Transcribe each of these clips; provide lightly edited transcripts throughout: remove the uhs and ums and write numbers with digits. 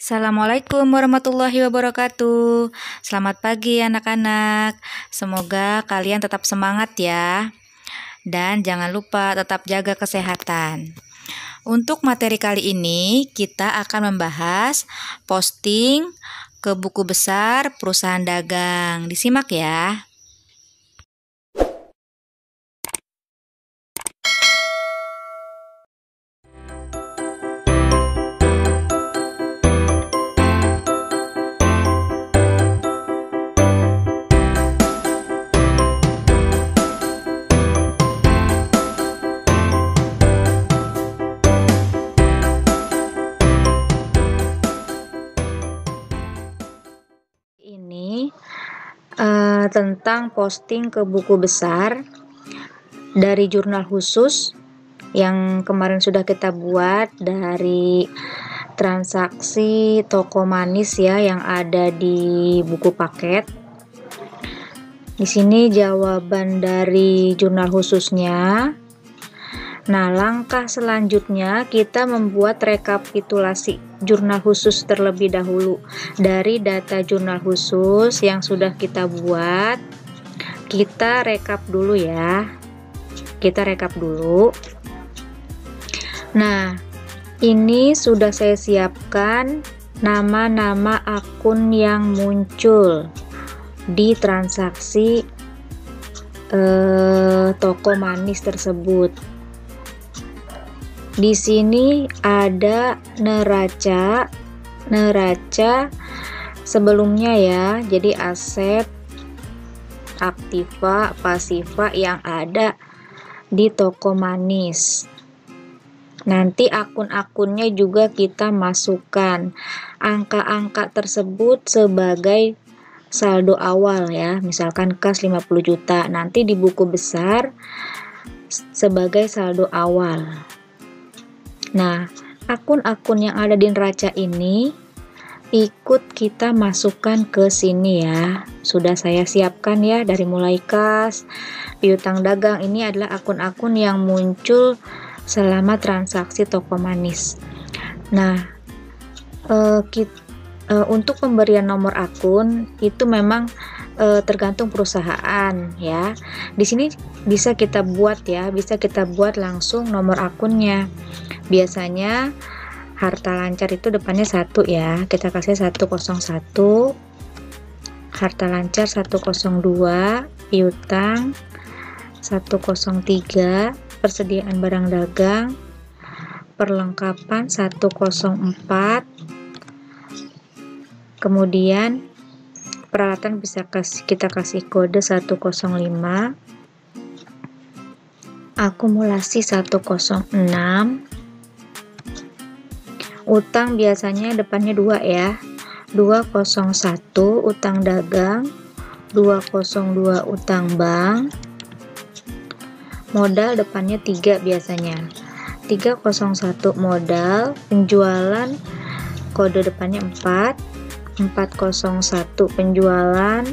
Assalamualaikum warahmatullahi wabarakatuh. Selamat pagi anak-anak. Semoga kalian tetap semangat ya. Dan jangan lupa tetap jaga kesehatan. Untuk materi kali ini kita akan membahas posting ke buku besar perusahaan dagang. Disimak ya. Ini tentang posting ke buku besar dari jurnal khusus yang kemarin sudah kita buat dari transaksi toko manis ya yang ada di buku paket. Di sini jawaban dari jurnal khususnya. Nah, langkah selanjutnya kita membuat rekapitulasi jurnal khusus terlebih dahulu. Dari data jurnal khusus yang sudah kita buat, kita rekap dulu ya. Kita rekap dulu. Nah, ini sudah saya siapkan nama-nama akun yang muncul di transaksi toko manis tersebut. Di sini ada neraca sebelumnya ya, jadi aset, aktiva, pasiva yang ada di toko manis. Nanti akun-akunnya juga kita masukkan angka-angka tersebut sebagai saldo awal ya, misalkan kas 50 juta, nanti di buku besar sebagai saldo awal. Nah, akun-akun yang ada di neraca ini ikut kita masukkan ke sini ya. Sudah saya siapkan ya, dari mulai kas, piutang dagang, ini adalah akun-akun yang muncul selama transaksi toko manis. Nah, untuk pemberian nomor akun itu memang tergantung perusahaan ya. Di sini bisa kita buat ya, bisa kita buat langsung nomor akunnya. Biasanya harta lancar itu depannya 1 ya, kita kasih 101, harta lancar 102, piutang 103, persediaan barang dagang, perlengkapan 104, kemudian peralatan bisa kita kasih kode 105, akumulasi 106, utang biasanya depannya 2 ya, 201 utang dagang, 202 utang bank, modal depannya 3 biasanya, 301 modal, penjualan kode depannya 4, 401 penjualan,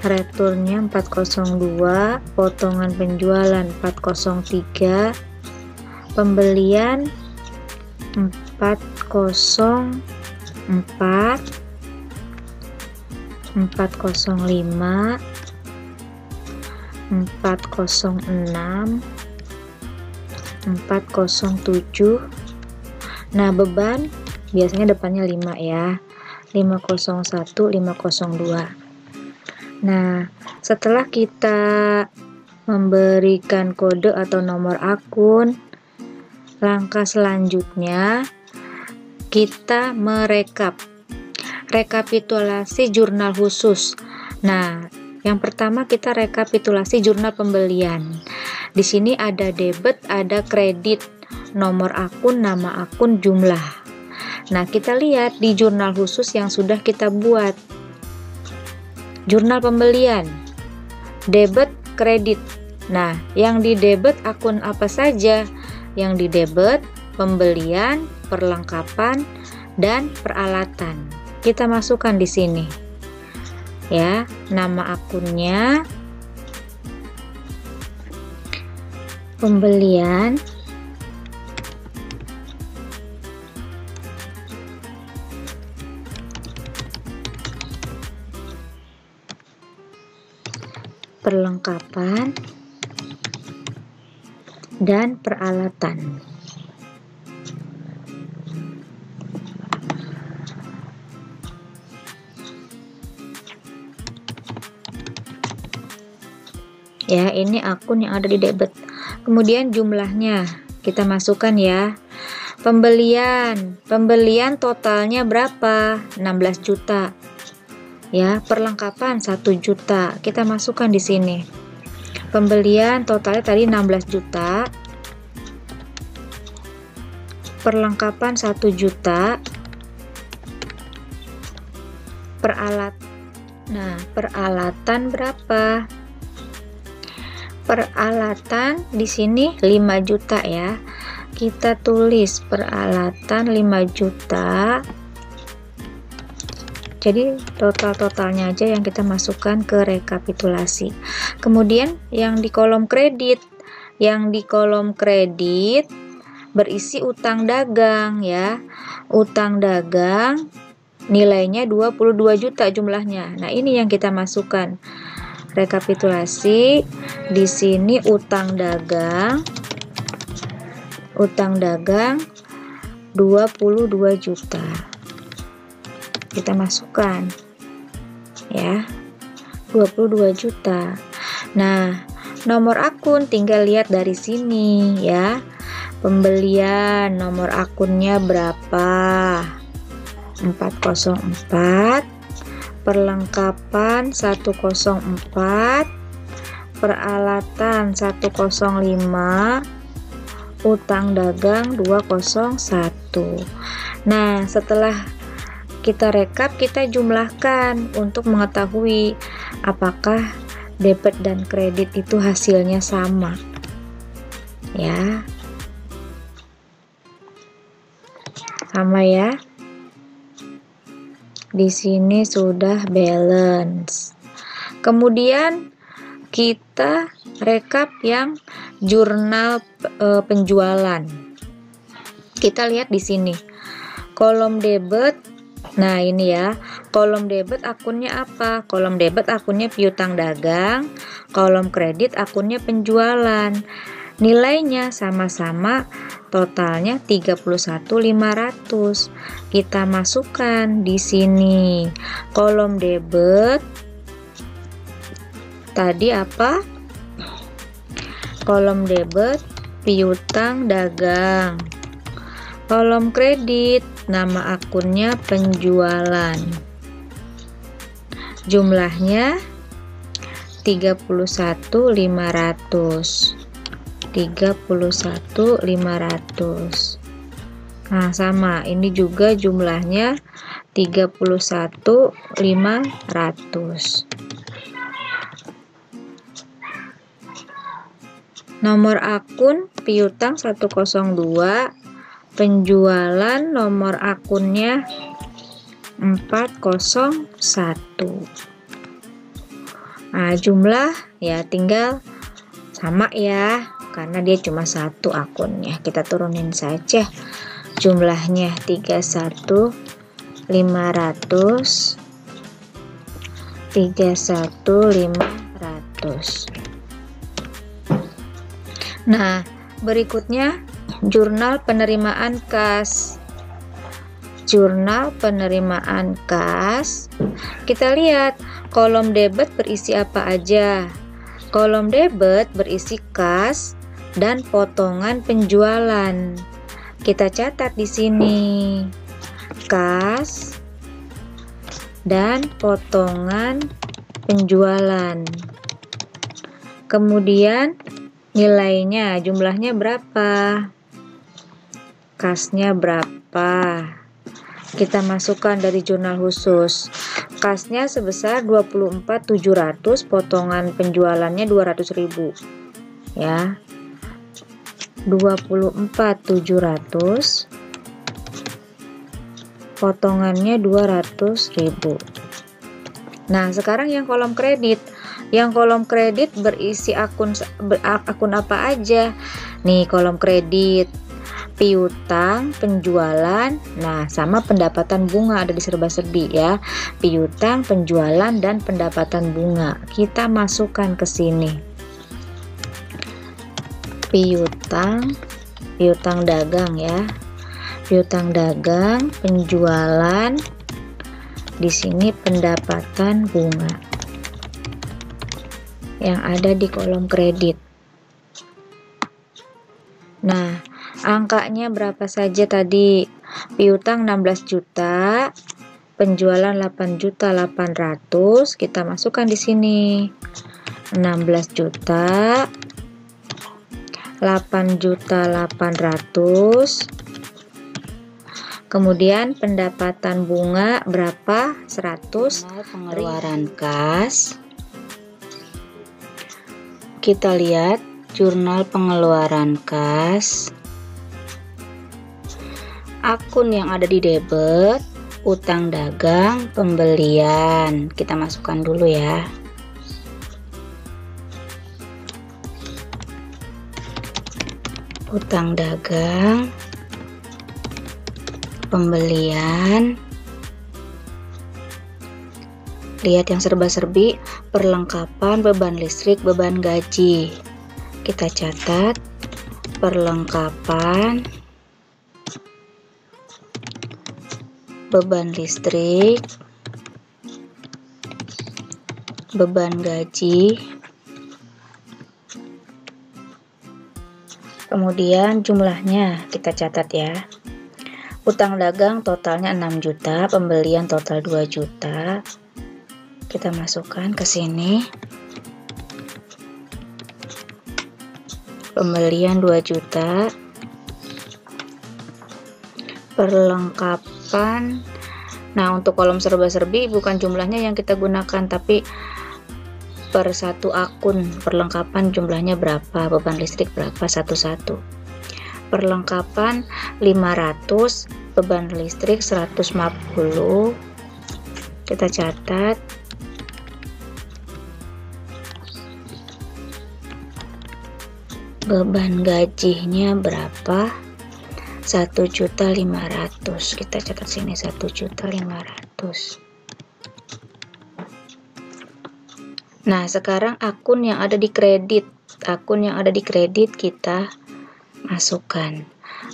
returnya 402, potongan penjualan 403, pembelian 404, 405, 406, 407. Nah, beban biasanya depannya 5 ya, 501, 502. Nah, setelah kita memberikan kode atau nomor akun, langkah selanjutnya kita rekapitulasi jurnal khusus. Nah, yang pertama kita rekapitulasi jurnal pembelian. Di sini ada debit, ada kredit, nomor akun, nama akun, jumlah. Nah, kita lihat di jurnal khusus yang sudah kita buat. Jurnal pembelian, debit, kredit. Nah, yang di debit akun apa saja? Yang di debit pembelian, perlengkapan, dan peralatan. Kita masukkan di sini. Ya, nama akunnya pembelian, perlengkapan, dan peralatan. Ya, ini akun yang ada di debit. Kemudian jumlahnya kita masukkan ya. Pembelian totalnya berapa? 16 juta. Ya, perlengkapan 1 juta. Kita masukkan di sini. Pembelian totalnya tadi 16 juta. Perlengkapan 1 juta. Peralatan berapa? Peralatan di sini 5 juta ya. Kita tulis peralatan 5 juta. Jadi totalnya aja yang kita masukkan ke rekapitulasi. Kemudian yang di kolom kredit, berisi utang dagang ya. Utang dagang nilainya 22 juta jumlahnya. Nah, ini yang kita masukkan. Rekapitulasi di sini utang dagang 22 juta. Kita masukkan ya, 22 juta. Nah, nomor akun tinggal lihat dari sini ya. Pembelian nomor akunnya berapa? 404. Perlengkapan 104, peralatan 105, utang dagang 201. Nah, setelah kita rekap, kita jumlahkan untuk mengetahui apakah debit dan kredit itu hasilnya sama. Ya. Sama ya. Di sini sudah balance. Kemudian kita rekap yang jurnal penjualan. Kita lihat di sini. Kolom debit. Nah, ini ya. Kolom debit akunnya apa? Kolom debit akunnya piutang dagang. Kolom kredit akunnya penjualan. Nilainya sama-sama, totalnya 31.500. Kita masukkan di sini. Kolom debit tadi apa? Kolom debit piutang dagang. Kolom kredit nama akunnya penjualan. Jumlahnya 31.500. 31.500. Nah, sama, ini juga jumlahnya 31.500. Nomor akun piutang 102, penjualan nomor akunnya 401. Nah, jumlah ya tinggal sama ya, karena dia cuma satu akunnya. Kita turunin saja jumlahnya 31.500. Nah, berikutnya jurnal penerimaan kas. Jurnal penerimaan kas. Kita lihat kolom debit berisi apa aja. Kolom debit berisi kas dan potongan penjualan. Kita catat di sini. Kas dan potongan penjualan. Kemudian nilainya, jumlahnya berapa? Kasnya berapa? Kita masukkan dari jurnal khusus. Kasnya sebesar 24.700, potongan penjualannya 200.000. Ya. 24.700, potongannya 200.000. Nah, sekarang yang kolom kredit. Yang kolom kredit berisi akun apa aja? Nih, kolom kredit. piutang, penjualan, nah sama pendapatan bunga ada di serba-serbi ya. Piutang, penjualan, dan pendapatan bunga. Kita masukkan ke sini. Piutang dagang ya. Piutang dagang, penjualan, di sini pendapatan bunga yang ada di kolom kredit. Nah, angkanya berapa saja tadi? Piutang 16 juta, penjualan 8.800.000, kita masukkan di sini. 16 juta, 8.800.000. Kemudian pendapatan bunga berapa? 100. Pengeluaran kas. Kita lihat jurnal pengeluaran kas. Akun yang ada di debit, utang dagang, pembelian. Kita masukkan dulu ya. Utang dagang, pembelian. Lihat yang serba-serbi, perlengkapan, beban listrik, beban gaji. Kita catat perlengkapan, beban listrik, beban gaji. Kemudian jumlahnya kita catat ya. Utang dagang totalnya 6 juta, pembelian total 2 juta. Kita masukkan ke sini. Pembelian 2 juta. Perlengkapan. Nah, untuk kolom serba-serbi bukan jumlahnya yang kita gunakan, tapi per satu akun perlengkapan jumlahnya berapa, beban listrik berapa satu-satu. Perlengkapan 500, beban listrik 150. Kita catat. Beban gajinya berapa? 1.500.000. Kita catat sini 1.500.000. Nah, sekarang akun yang ada di kredit. Akun yang ada di kredit kita masukkan.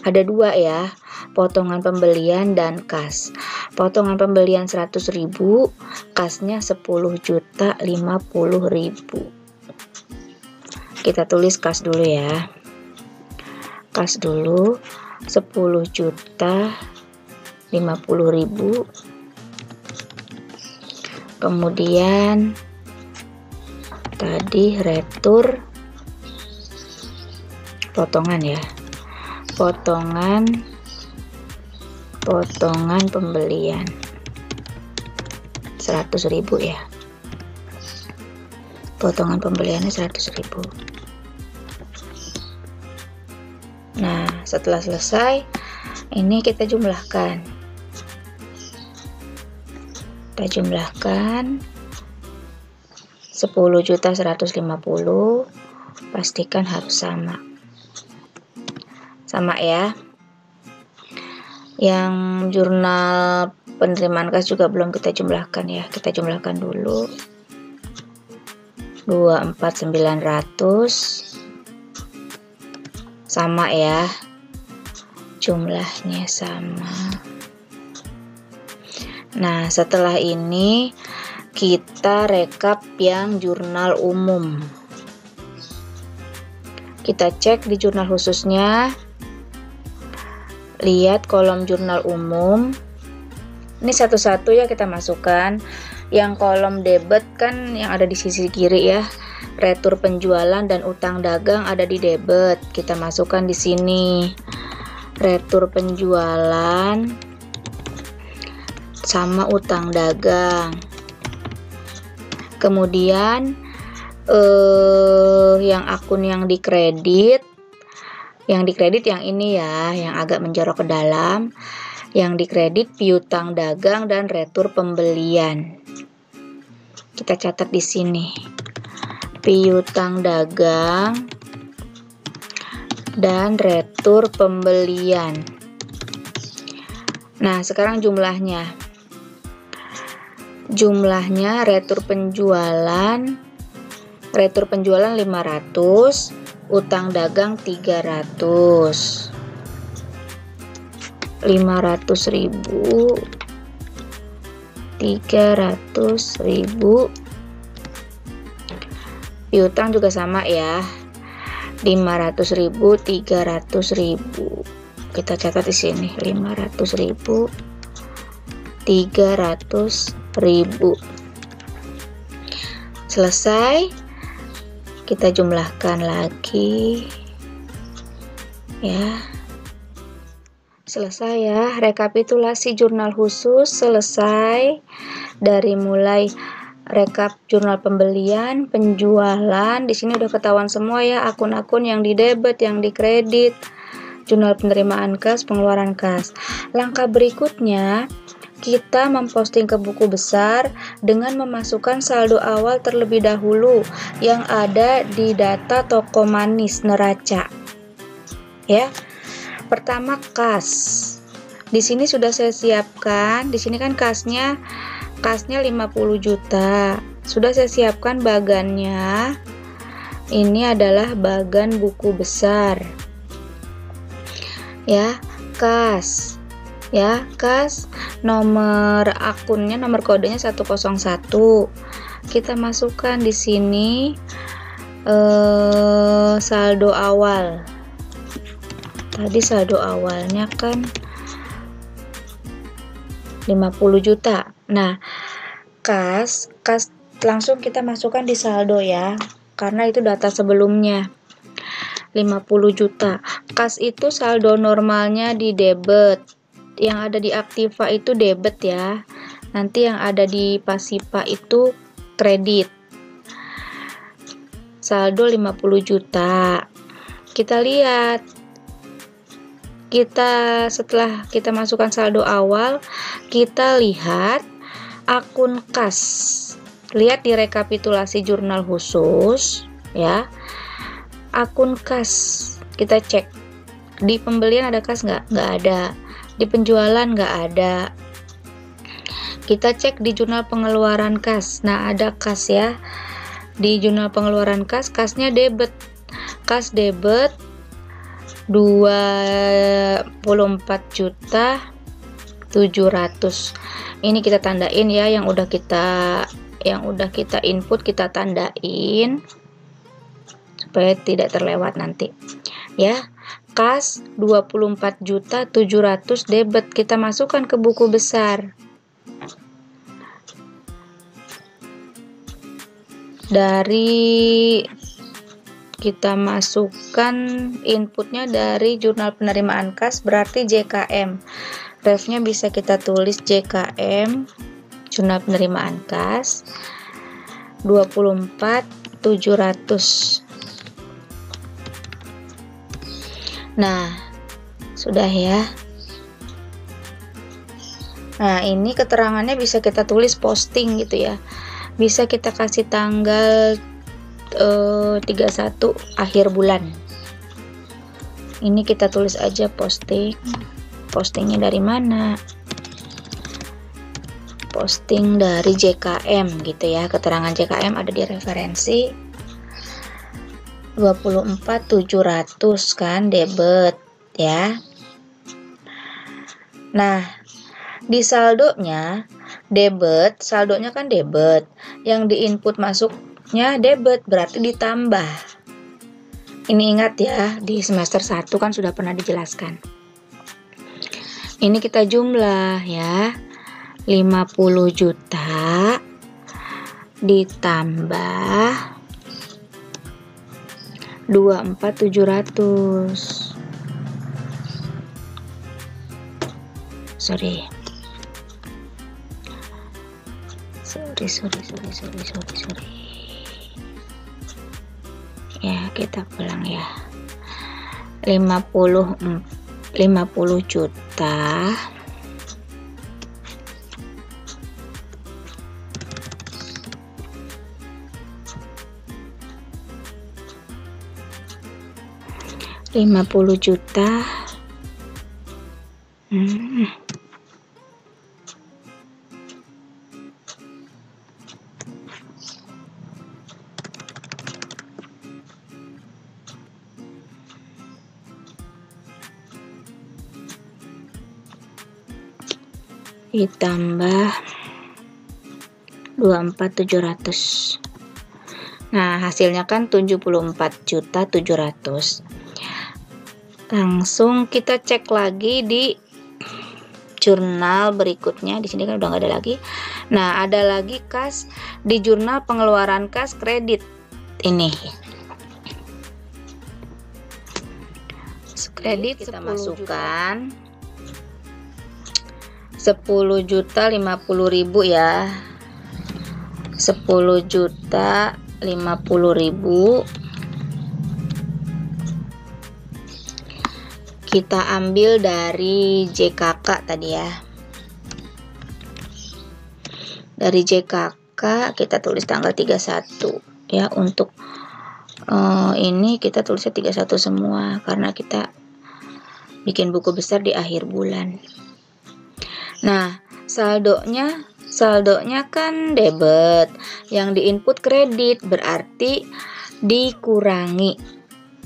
Ada dua ya, potongan pembelian dan kas. Potongan pembelian 100.000, kasnya 10.050.000. Kita tulis kas dulu ya. Kas dulu 10.050.000. Kemudian tadi retur potongan ya. Potongan pembelian 100.000 ya. Potongan pembeliannya 100.000. Nah, setelah selesai, ini kita jumlahkan. Kita jumlahkan 10.150.000, pastikan harus sama. Sama ya. Yang jurnal penerimaan kas juga belum kita jumlahkan ya. Kita jumlahkan dulu. 24.900 sama ya, jumlahnya sama. Nah, setelah ini kita rekap yang jurnal umum. Kita cek di jurnal khususnya. Lihat kolom jurnal umum. Ini satu-satu ya kita masukkan. Yang kolom debit kan yang ada di sisi kiri ya. Retur penjualan dan utang dagang ada di debit. Kita masukkan di sini. Retur penjualan sama utang dagang. Kemudian yang akun yang dikredit yang ini ya, yang agak menjorok ke dalam. Yang dikredit piutang dagang dan retur pembelian. Kita catat di sini. Piutang dagang dan retur pembelian. Nah, sekarang jumlahnya. Jumlahnya retur penjualan 500, utang dagang 300. 500.000, 300.000. Piutang juga sama ya. 500.000, 300.000. Kita catat di sini 500.000, 300.000. Selesai, kita jumlahkan lagi ya. Selesai ya, rekapitulasi jurnal khusus selesai. Dari mulai rekap jurnal pembelian, penjualan, di sini udah ketahuan semua ya, akun-akun yang di debit, yang di kredit, jurnal penerimaan kas, pengeluaran kas. Langkah berikutnya, kita memposting ke buku besar dengan memasukkan saldo awal terlebih dahulu yang ada di data toko manis neraca. Ya. Pertama, kas. Di sini sudah saya siapkan, di sini kan kasnya 50 juta. Sudah saya siapkan bagannya. Ini adalah bagan buku besar. Ya, kas. Ya, kas, nomor akunnya, nomor kodenya 101. Kita masukkan di sini saldo awal. Tadi saldo awalnya kan 50 juta. Nah, kas langsung kita masukkan di saldo ya, karena itu data sebelumnya. 50 juta. Kas itu saldo normalnya di debit. Yang ada di Aktiva itu debit ya. Nanti yang ada di Pasipa itu kredit. Saldo 50 juta. Kita lihat. Setelah kita masukkan saldo awal, kita lihat akun kas. Lihat di rekapitulasi jurnal khusus ya. Akun kas kita cek. Di pembelian ada kas nggak? Nggak ada. Di penjualan nggak ada. Kita cek di jurnal pengeluaran kas. Nah, ada kas ya. Di jurnal pengeluaran kas, kasnya debit. Kas debit 24.700.000. Ini kita tandain ya, yang udah kita input kita tandain supaya tidak terlewat nanti. Ya, kas 24.700.000 debit, kita masukkan ke buku besar. Dari kita masukkan inputnya dari jurnal penerimaan kas, berarti JKM. Refnya bisa kita tulis JKM, jurnal penerimaan kas 24.700. Nah, sudah ya. Nah, ini keterangannya bisa kita tulis posting gitu ya. Bisa kita kasih tanggal 31 akhir bulan. Ini kita tulis aja posting. Postingnya dari mana? Posting dari JKM gitu ya. Keterangan JKM ada di referensi 24.700 kan debit ya. Nah, di saldonya debit, saldonya kan debit. Yang diinput masuknya debit, berarti ditambah. Ini ingat ya, di semester 1 kan sudah pernah dijelaskan. Ini kita jumlah ya. 50 juta ditambah 24.700. Sorry. Ya, kita pulang ya. 50 juta 50 juta. Ditambah 24.700. Nah, hasilnya kan 74.700.000. Langsung kita cek lagi di jurnal berikutnya. Di sini kan udah nggak ada lagi. Nah, ada lagi kas di jurnal pengeluaran kas kredit ini. Kredit kita masukkan 10.050.000 ya. 10.050.000 kita ambil dari JKK tadi ya. Dari JKK kita tulis tanggal 31 ya. Untuk ini kita tulisnya 31 semua karena kita bikin buku besar di akhir bulan. Nah, saldonya kan debit, yang diinput kredit, berarti dikurangi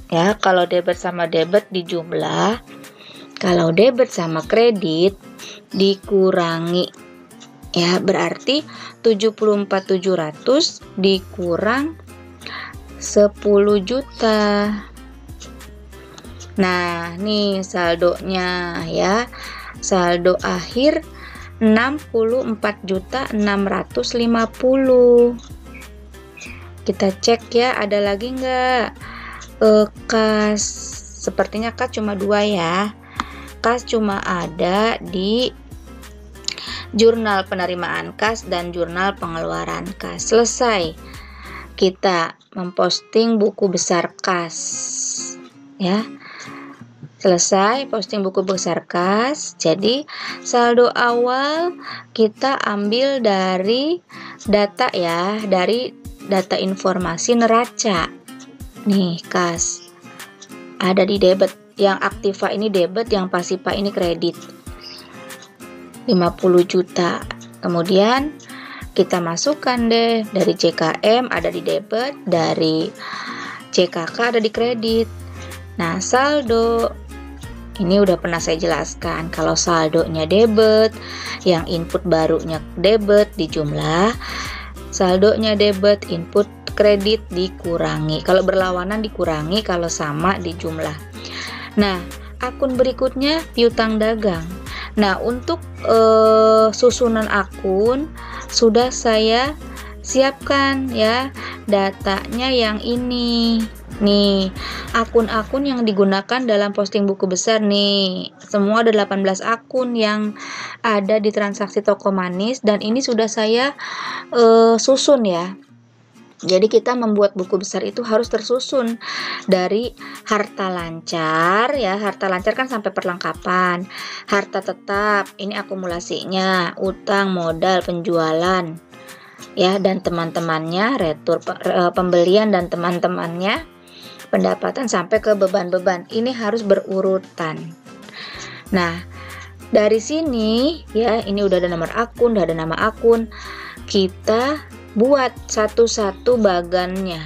ya. Kalau debit sama debit dijumlah, kalau debit sama kredit dikurangi ya, berarti 74.700 dikurang 10 juta. Nah, nih saldonya ya. Saldo akhir 64.650.000. Kita cek ya, ada lagi nggak kas? Sepertinya kas cuma 2 ya. Kas cuma ada di jurnal penerimaan kas dan jurnal pengeluaran kas. Selesai kita memposting buku besar kas ya. Selesai posting buku besar kas. Jadi saldo awal kita ambil dari data ya, dari data informasi neraca. Nih kas ada di debit, yang aktiva ini debit, yang pasifa ini kredit 50 juta. Kemudian kita masukkan deh dari JKM ada di debit, dari JKK ada di kredit. Nah, saldo ini udah pernah saya jelaskan. Kalau saldonya debit, yang input barunya debit dijumlah, saldonya debit, input kredit dikurangi. Kalau berlawanan dikurangi, kalau sama dijumlah. Nah, akun berikutnya piutang dagang. Nah, untuk susunan akun sudah saya siapkan ya, datanya yang ini. Nih, akun-akun yang digunakan dalam posting buku besar nih. Semua ada 18 akun yang ada di transaksi toko manis, dan ini sudah saya susun ya. Jadi kita membuat buku besar itu harus tersusun dari harta lancar ya. Harta lancar kan sampai perlengkapan. Harta tetap, ini akumulasinya, utang, modal, penjualan ya, dan teman-temannya, retur pembelian dan teman-temannya, pendapatan sampai ke beban-beban. Ini harus berurutan. Nah, dari sini ya, ini udah ada nomor akun, udah ada nama akun. Kita buat satu-satu bagannya.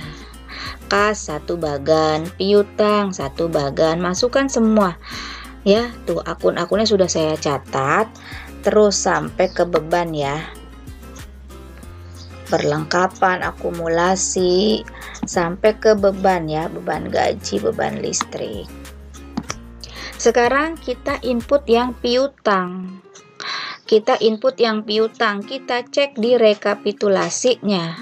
Kas 1 bagan, piutang 1 bagan, masukkan semua. Ya, tuh akun-akunnya sudah saya catat. Terus sampai ke beban ya. Perlengkapan, akumulasi, sampai ke beban ya, beban gaji, beban listrik. Sekarang kita input yang piutang. Kita cek di rekapitulasinya.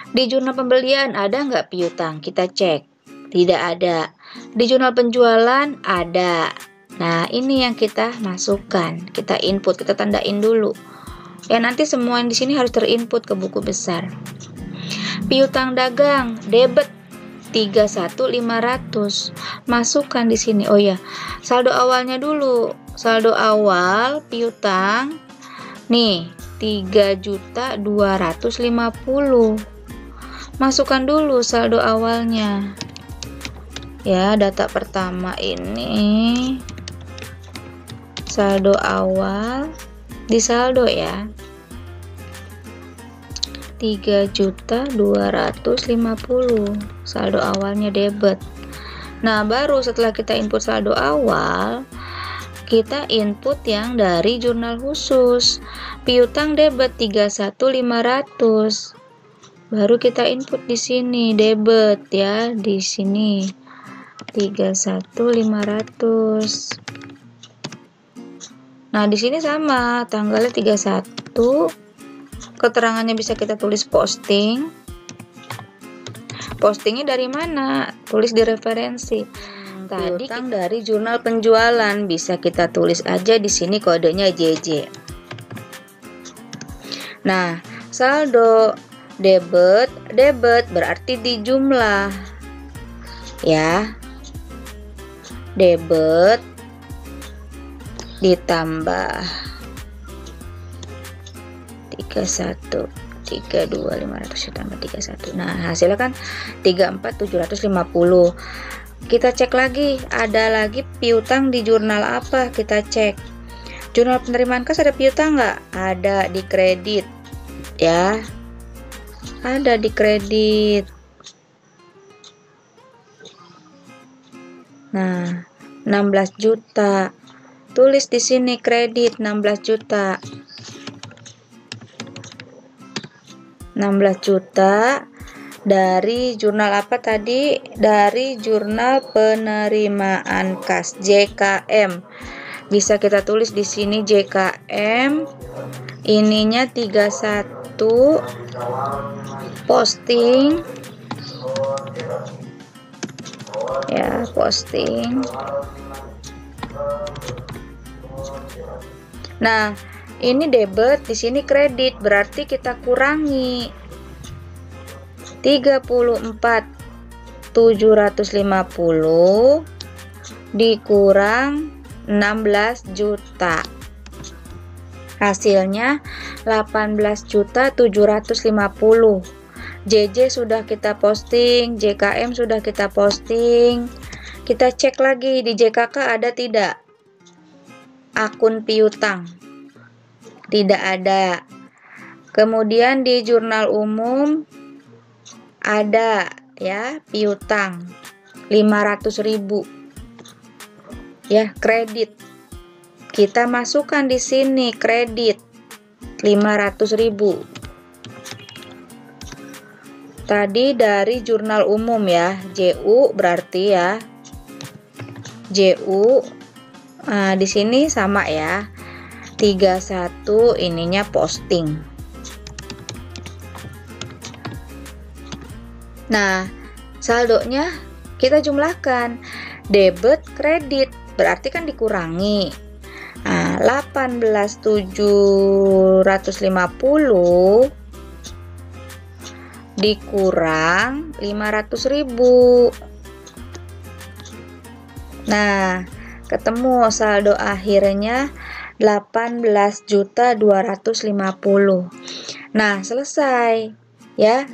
Di jurnal pembelian ada nggak piutang? Kita cek. Tidak ada. Di jurnal penjualan ada. Nah, ini yang kita masukkan. Kita input, kita tandain dulu. Ya, nanti semua yang di sini harus terinput ke buku besar. Piutang dagang, debit 31.500. Masukkan di sini. Oh ya, saldo awalnya dulu. Saldo awal piutang nih 3.250.000. Masukkan dulu saldo awalnya. Ya, data pertama ini saldo awal di saldo ya. 3.250.000 saldo awalnya debit. Nah, baru setelah kita input saldo awal, kita input yang dari jurnal khusus. Piutang debit 31.500. Baru kita input di sini debit ya, di sini 31.500. Nah, di sini sama, tanggalnya 31. Keterangannya bisa kita tulis posting. Postingnya dari mana? Tulis di referensi. Tadi kita dari jurnal penjualan, bisa kita tulis aja di sini kodenya JJ. Nah, saldo debit berarti di jumlah. Ya. Debit ditambah 32.500 ditambah 31. Nah, hasilnya kan 34.750. Kita cek lagi, ada lagi piutang di jurnal apa? Kita cek. Jurnal penerimaan kas ada piutang nggak? Ada di kredit. Ya. Ada di kredit. Nah, 16 juta. Tulis di sini kredit 16 juta. 16 juta dari jurnal apa tadi? Dari jurnal penerimaan kas JKM. Bisa kita tulis di sini JKM. Ininya 31 posting. Ya, posting. Nah, ini debit, di sini kredit, berarti kita kurangi 34.750 dikurang 16 juta. Hasilnya 18.750. JJ sudah kita posting, JKM sudah kita posting. Kita cek lagi di JKK ada tidak akun piutang. Tidak ada. Kemudian di jurnal umum ada ya piutang 500.000 ya, kredit. Kita masukkan di sini kredit 500.000. Tadi dari jurnal umum ya, JU berarti ya. JU di sini sama ya. 31 ininya posting. Nah, saldonya kita jumlahkan. Debit kredit berarti kan dikurangi. Nah, 18.750 dikurang 500.000. Nah, ketemu saldo akhirnya 18.250. Nah, selesai ya.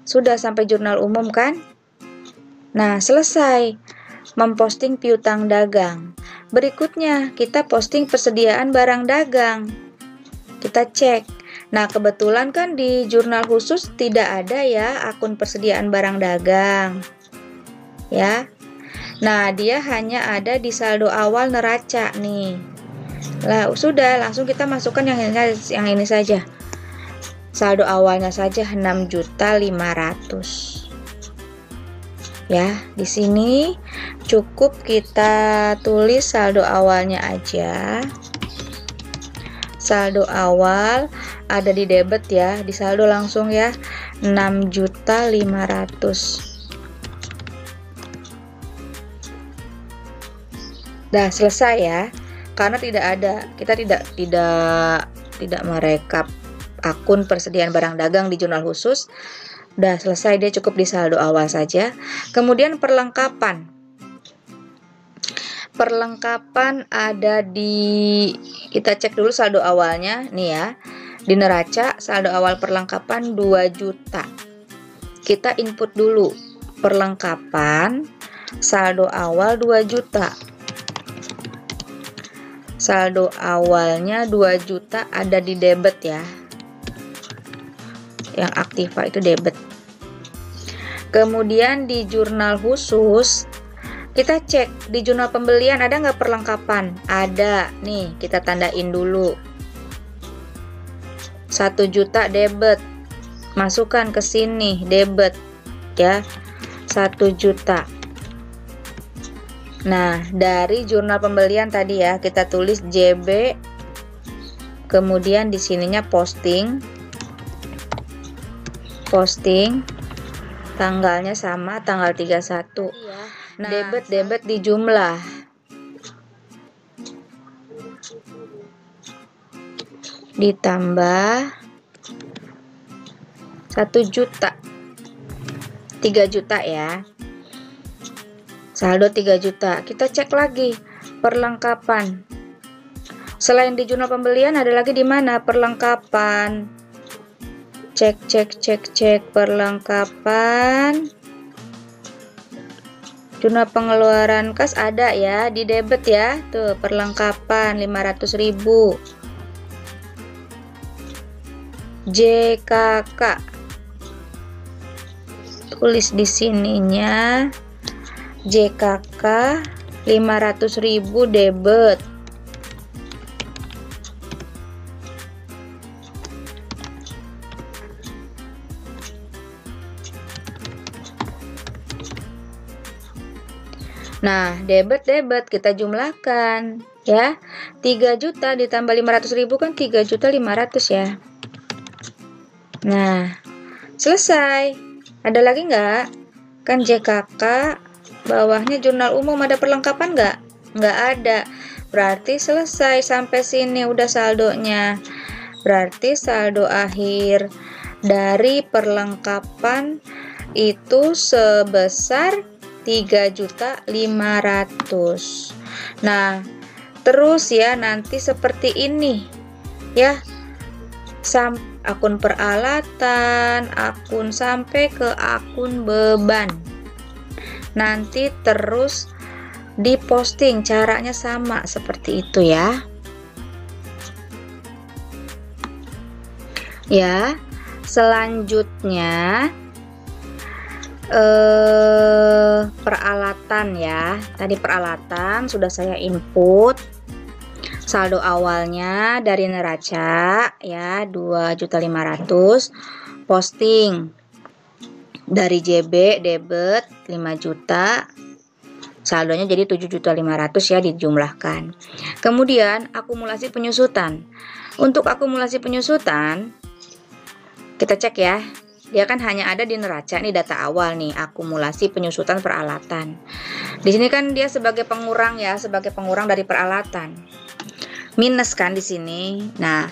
Sudah sampai jurnal umum kan? Nah, selesai memposting piutang dagang. Berikutnya, kita posting persediaan barang dagang. Kita cek. Nah, kebetulan kan di jurnal khusus tidak ada ya akun persediaan barang dagang. Ya. Nah, dia hanya ada di saldo awal neraca nih. Lah, sudah langsung kita masukkan yang ini saja. Saldo awalnya saja 6.500.000. Ya, di sini cukup kita tulis saldo awalnya aja. Saldo awal ada di debit ya, di saldo langsung ya 6.500.000. Dah selesai ya. Karena tidak ada, kita tidak merekap akun persediaan barang dagang di jurnal khusus. Udah selesai, dia cukup di saldo awal saja. Kemudian perlengkapan. Perlengkapan ada di, kita cek dulu saldo awalnya nih ya. Di neraca saldo awal perlengkapan 2 juta. Kita input dulu perlengkapan saldo awal 2 juta. Saldo awalnya 2 juta ada di debit ya. Yang aktiva itu debit. Kemudian di jurnal khusus kita cek di jurnal pembelian ada nggak perlengkapan? Ada. Nih, kita tandain dulu. 1 juta debit. Masukkan ke sini debit ya. 1 juta. Nah, dari jurnal pembelian tadi ya, kita tulis JB. Kemudian di sininya posting. Tanggalnya sama, tanggal 31. Nah, debit dijumlah. Ditambah 1 juta. 3 juta ya. Saldo 3 juta. Kita cek lagi perlengkapan. Selain di jurnal pembelian ada lagi di mana perlengkapan? Cek perlengkapan. Jurnal pengeluaran kas ada ya di debit ya. Tuh perlengkapan 500.000. JKK. Tulis di sininya JKK 500.000 debit. Nah, debit kita jumlahkan ya. 3 juta ditambah 500.000 kan 3.500.000 ya. Nah, selesai. Ada lagi nggak? Kan JKK bawahnya jurnal umum ada perlengkapan nggak? Nggak ada. Berarti selesai sampai sini udah saldonya. Berarti saldo akhir dari perlengkapan itu sebesar 3.500.000. Nah, terus ya nanti seperti ini ya. Akun peralatan, akun sampai ke akun beban. Nanti terus diposting, caranya sama seperti itu ya. Ya, selanjutnya peralatan ya. Tadi peralatan sudah saya input. Saldo awalnya dari neraca ya 2.500.000. Posting dari JB debit 5 juta. Saldonya jadi 7.500.000 ya dijumlahkan. Kemudian akumulasi penyusutan. Untuk akumulasi penyusutan kita cek ya. Dia kan hanya ada di neraca, nih data awal nih, akumulasi penyusutan peralatan. Di sini kan dia sebagai pengurang ya, sebagai pengurang dari peralatan. Minus kan di sini. Nah,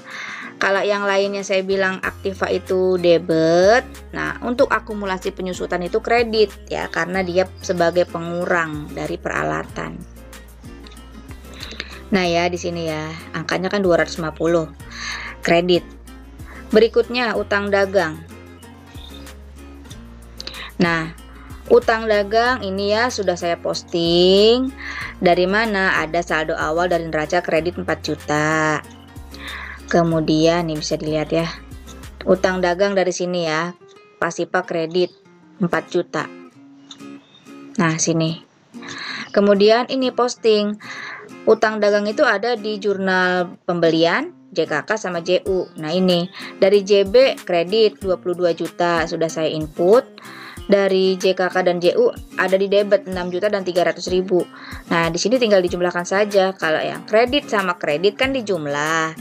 kalau yang lainnya saya bilang aktiva itu debit. Nah, untuk akumulasi penyusutan itu kredit ya, karena dia sebagai pengurang dari peralatan. Nah, ya di sini ya, angkanya kan 250. Kredit. Berikutnya utang dagang. Nah, utang dagang ini ya sudah saya posting. Dari mana? Ada saldo awal dari neraca kredit 4 juta. Kemudian nih bisa dilihat ya. Utang dagang dari sini ya. Pasipa kredit 4 juta. Nah, sini. Kemudian ini posting. Utang dagang itu ada di jurnal pembelian, JKK sama JU. Nah, ini dari JB kredit 22 juta sudah saya input. Dari JKK dan JU ada di debit 6 juta dan 300.000. Nah, di sini tinggal dijumlahkan saja. Kalau yang kredit sama kredit kan dijumlah.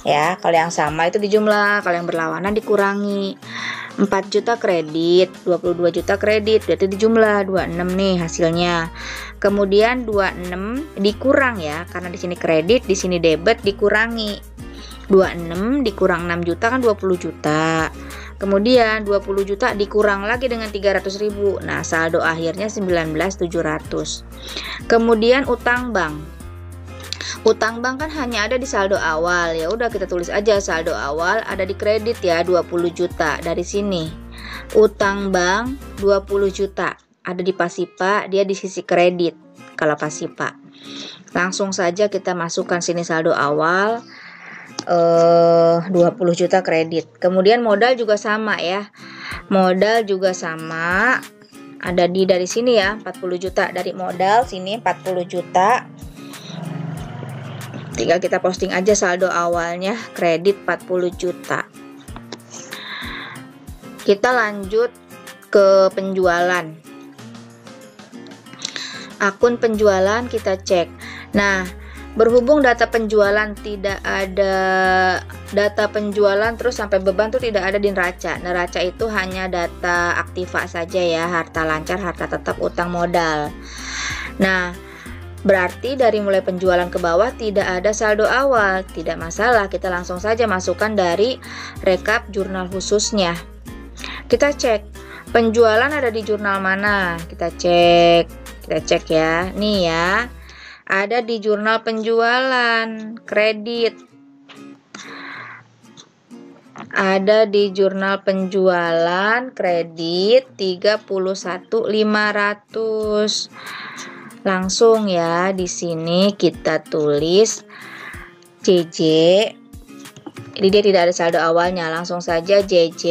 Ya, kalau yang sama itu dijumlah, kalau yang berlawanan dikurangi. 4 juta kredit, 22 juta kredit, berarti dijumlah 26 nih hasilnya. Kemudian 26 dikurang ya, karena di sini kredit, di sini debit dikurangi. 26 dikurang 6 juta kan 20 juta. Kemudian 20 juta dikurang lagi dengan 300.000. Nah, saldo akhirnya 19.700. Kemudian utang bank. Utang bank kan hanya ada di saldo awal. Ya udah kita tulis aja saldo awal ada di kredit ya 20 juta dari sini. Utang bank 20 juta ada di Pasipa, dia di sisi kredit kalau Pasipa. Langsung saja kita masukkan sini saldo awal 20 juta kredit. Kemudian modal juga sama ya. Modal juga sama. Ada dari sini ya, 40 juta dari modal sini 40 juta. Tinggal kita posting aja saldo awalnya kredit 40 juta. Kita lanjut ke penjualan. Akun penjualan kita cek. Nah, berhubung data penjualan tidak ada data penjualan terus sampai beban tuh tidak ada di neraca. Neraca itu hanya data aktiva saja ya, harta lancar, harta tetap, utang modal. Nah, berarti dari mulai penjualan ke bawah tidak ada saldo awal. Tidak masalah, kita langsung saja masukkan dari rekap jurnal khususnya. Kita cek penjualan ada di jurnal mana. Kita cek ya. Nih ya. Ada di jurnal penjualan kredit. Ada di jurnal penjualan kredit 31.500. Langsung ya di sini kita tulis JJ. Jadi dia tidak ada saldo awalnya, langsung saja JJ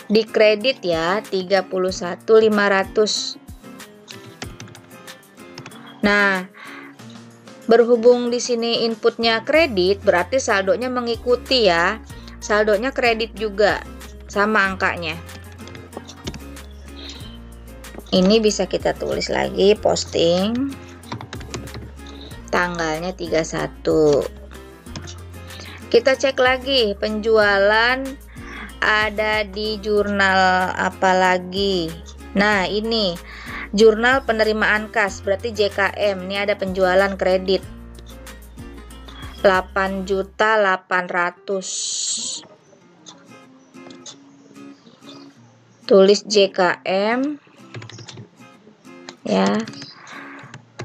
di kredit ya 31.500. Nah, berhubung di sini inputnya kredit, berarti saldonya mengikuti ya. Saldonya kredit juga, sama angkanya. Ini bisa kita tulis lagi, posting tanggalnya 31. Kita cek lagi penjualan ada di jurnal apa lagi. Nah, ini jurnal penerimaan kas, berarti JKM. Ini ada penjualan kredit 8.800.000. Tulis JKM ya.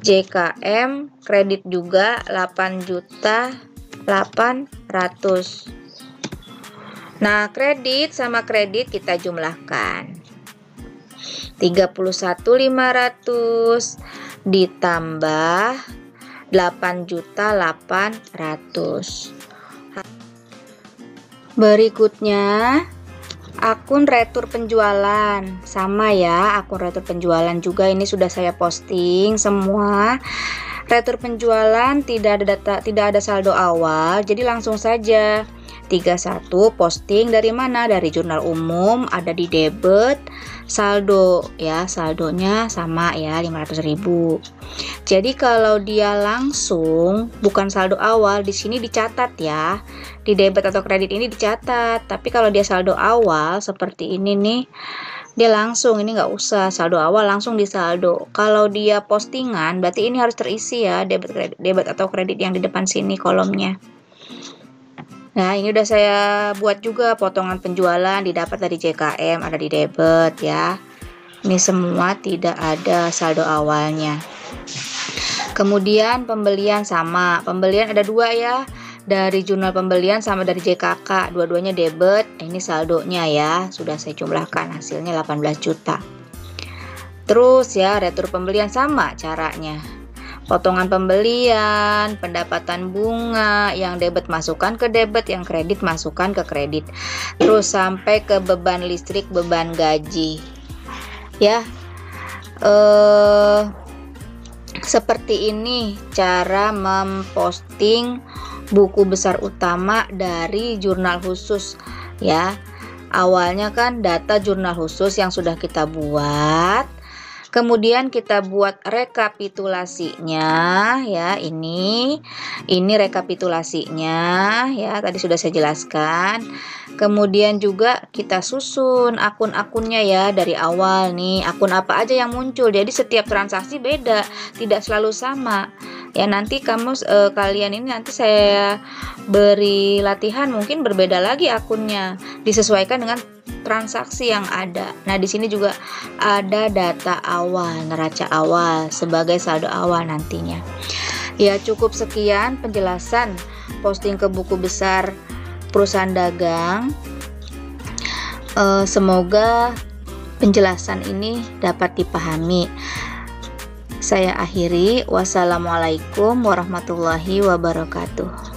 JKM kredit juga 8.800.000. Nah, kredit sama kredit kita jumlahkan. 31.500 ditambah 8.800.000. Berikutnya akun retur penjualan. Sama ya, akun retur penjualan juga ini sudah saya posting semua. Retur penjualan tidak ada data, tidak ada saldo awal, jadi langsung saja 31 posting dari mana? Dari jurnal umum, ada di debit, saldo ya, saldonya sama ya 500.000. Jadi kalau dia langsung bukan saldo awal, di sini dicatat ya. Di debit atau kredit ini dicatat. Tapi kalau dia saldo awal seperti ini nih, dia langsung, ini nggak usah saldo awal, langsung di saldo. Kalau dia postingan berarti ini harus terisi ya, debit atau kredit yang di depan sini kolomnya. Nah, ini udah saya buat juga potongan penjualan didapat dari JKM, ada di debit ya. Ini semua tidak ada saldo awalnya. Kemudian pembelian sama, pembelian ada dua ya, dari jurnal pembelian sama dari JKK, dua-duanya debit. Ini saldonya ya, sudah saya jumlahkan, hasilnya 18 juta. Terus ya, retur pembelian sama caranya. Potongan pembelian, pendapatan bunga, yang debit masukkan ke debit, yang kredit masukkan ke kredit. Terus sampai ke beban listrik, beban gaji. Ya, seperti ini cara memposting buku besar utama dari jurnal khusus ya. Awalnya kan data jurnal khusus yang sudah kita buat. Kemudian kita buat rekapitulasinya ya, ini rekapitulasinya ya, tadi sudah saya jelaskan. Kemudian juga kita susun akun-akunnya ya dari awal nih, akun apa aja yang muncul. Jadi setiap transaksi beda, tidak selalu sama. Ya nanti kalian ini nanti saya beri latihan, mungkin berbeda lagi akunnya, disesuaikan dengan transaksi yang ada. Nah, di sini juga ada data awal, neraca awal sebagai saldo awal nantinya. Ya, cukup sekian penjelasan posting ke buku besar perusahaan dagang. Semoga penjelasan ini dapat dipahami. Saya akhiri. Wassalamualaikum warahmatullahi wabarakatuh.